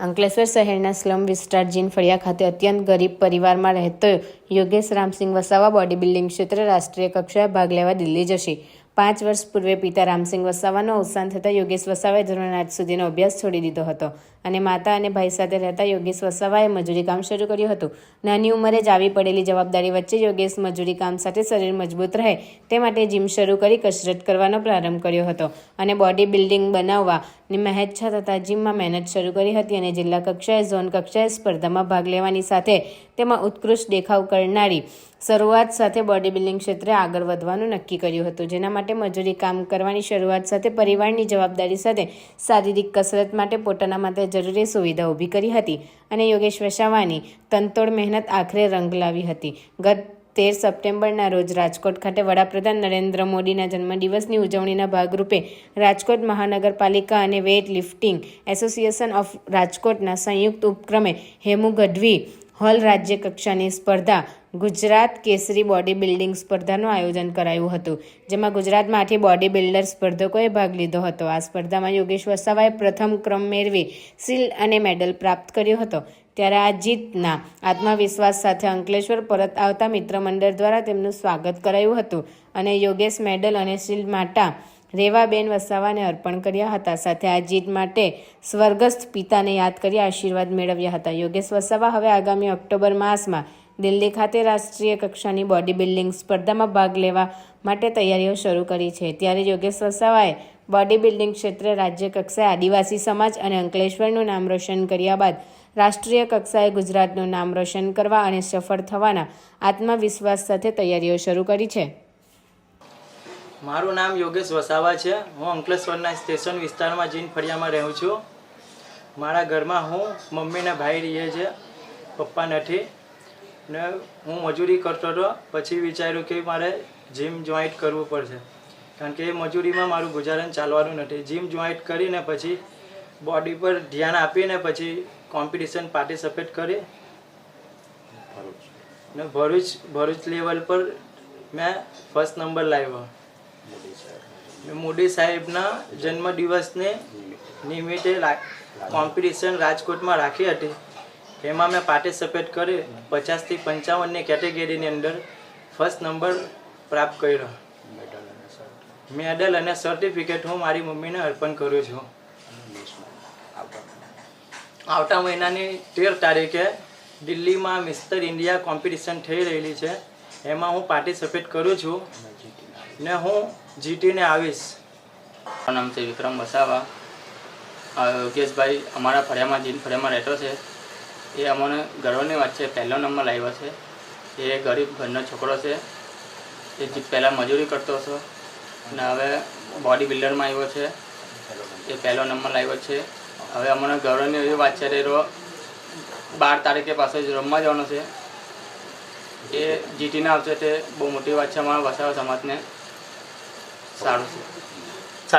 અંકલેશ્વર શહેરના સ્લમ વિસ્તાર જીન ફળિયા ખાતે અત્યંત ગરીબ પરિવારમાં રહેતો યોગેશ રામસિંહ વસાવા બોડી બિલ્ડિંગ ક્ષેત્રે રાષ્ટ્રીય કક્ષાએ ભાગ લેવા દિલ્હી જશે। 5 વર્ષ પૂર્વે પિતા રામસિંહ વસાવાનું અવસાન થતાં યોગેશ વસાવાએ ધોરણ 8 સુધીનો અભ્યાસ છોડી દીધો હતો અને માતા અને ભાઈ સાથે રહેતા યોગેશ વસાવાએ મજૂરી કામ શરૂ કર્યું હતું। નાની ઉંમરે જ આવી પડેલી જવાબદારી વચ્ચે યોગેશ મજૂરી કામ સાથે શરીર મજબૂત રહે તે માટે જીમ શરૂ કરી કસરત કરવાનો પ્રારંભ કર્યો હતો અને બોડી બિલ્ડિંગ બનાવવાની મહેચ્છા થતાં જીમમાં મહેનત શરૂ કરી હતી અને જિલ્લા કક્ષાએ ઝોન કક્ષાએ સ્પર્ધામાં ભાગ લેવાની સાથે તેમાં ઉત્કૃષ્ટ દેખાવ કરનારી શરૂઆત સાથે બોડી બિલ્ડિંગ ક્ષેત્રે આગળ વધવાનું નક્કી કર્યું હતું, જેના માટે મજૂરી કામ કરવાની શરૂઆત સાથે પરિવારની જવાબદારી સાથે શારીરિક કસરત માટે પોતાના માટે જરૂરી સુવિધા ઊભી કરી હતી અને યોગેશ વસાવાની તનતોડ મહેનત આખરે રંગ લાવી હતી। ગત 13 સપ્ટેમ્બરના રોજ રાજકોટ ખાતે વડાપ્રધાન નરેન્દ્ર મોદીના જન્મદિવસની ઉજવણીના ભાગરૂપે રાજકોટ મહાનગરપાલિકા અને વેઇટ લિફ્ટિંગ એસોસિએશન ઓફ રાજકોટના સંયુક્ત ઉપક્રમે હેમુ ગઢવી હોલ રાજ્ય કક્ષાની સ્પર્ધા ગુજરાત કેસરી બોડી બિલ્ડિંગ સ્પર્ધાનું આયોજન કરાયું હતું, જેમાં ગુજરાતમાંથી બોડી બિલ્ડર સ્પર્ધકોએ ભાગ લીધો હતો। આ સ્પર્ધામાં યોગેશ વસાવાએ પ્રથમ ક્રમ મેળવી શિલ્ડ અને મેડલ પ્રાપ્ત કર્યો હતો। ત્યારે આ જીતના આત્મવિશ્વાસ સાથે અંકલેશ્વર પરત આવતા મિત્ર મંડળ દ્વારા તેમનું સ્વાગત કરાયું હતું અને યોગેશ મેડલ અને શિલ્ડ માટે રેવાબેન વસાવાને અર્પણ કર્યા હતા। સાથે આ જીત માટે સ્વર્ગસ્થ પિતાને યાદ કરી આશીર્વાદ મેળવ્યા હતા। યોગેશ વસાવા હવે આગામી ઓક્ટોબર માસમાં દિલ્હી ખાતે રાષ્ટ્રીય કક્ષાની બોડી બિલ્ડિંગ સ્પર્ધામાં ભાગ લેવા માટે તૈયારીઓ શરૂ કરી છે। ત્યારે યોગેશ વસાવાએ બોડી બિલ્ડિંગ ક્ષેત્રે રાજ્ય કક્ષાએ આદિવાસી સમાજ અને અંકલેશ્વરનું નામ રોશન કર્યા બાદ રાષ્ટ્રીય કક્ષાએ ગુજરાતનું નામ રોશન કરવા અને સફળ થવાના આત્મવિશ્વાસ સાથે તૈયારીઓ શરૂ કરી છે। મારું નામ યોગેશ વસાવા છે। હું અંકલેશ્વરના સ્ટેશન વિસ્તારમાં જીન ફળિયામાં રહું છું। મારા ઘરમાં હું મમ્મી ને ભાઈ રહીએ છે, પપ્પા નથી ને હું મજૂરી કરતો હતો। પછી વિચાર્યું કે મારે જીમ જોઈન્ટ કરવું પડશે, કારણ કે એ મજૂરીમાં મારું ગુજરાન ચાલવાનું નથી। જીમ જોઈન્ટ કરીને પછી બોડી પર ધ્યાન આપીને પછી કોમ્પિટિશન પાર્ટિસિપેટ કરી ને ભરૂચ લેવલ પર મેં ફર્સ્ટ નંબર લાવ્યો। મોદી સાહેબના જન્મદિવસને નિમિત્તે કોમ્પિટિશન રાજકોટમાં રાખી હતી, એમાં મેં પાર્ટિસિપેટ કરી 50 થી 55ની કેટેગરીની અંદર ફર્સ્ટ નંબર પ્રાપ્ત કર્યો। મેડલ અને સર્ટિફિકેટ હું મારી મમ્મીને અર્પણ કરું છું। આવતા મહિનાની 13 તારીખે દિલ્હીમાં મિસ્ટર ઇન્ડિયા કોમ્પિટિશન થઈ રહેલી છે, એમાં હું પાર્ટિસિપેટ કરું છું ને હું જીતીને આવીશ। મારું નામ છે વિક્રમ વસાવા। યોગેશભાઈ અમારા ફળિયામાં જીન ફળિયામાં રહેતો છે। એ અમને ગર્વની વાત છે, પહેલો નંબર લાવ્યો છે। એ ગરીબ ઘરનો છોકરો છે, એ પહેલાં મજૂરી કરતો હતો અને હવે બોડી બિલ્ડરમાં આવ્યો છે, એ પહેલો નંબર લાવ્યો છે। હવે અમને ગૌરવની એવી વાત છે, એ 12 તારીખે પાસે જ રમવા જવાનો છે, એ જીતીને આવશે, તે બહુ મોટી વાત છે અમારા વસાવા સમાજને। સારું છે।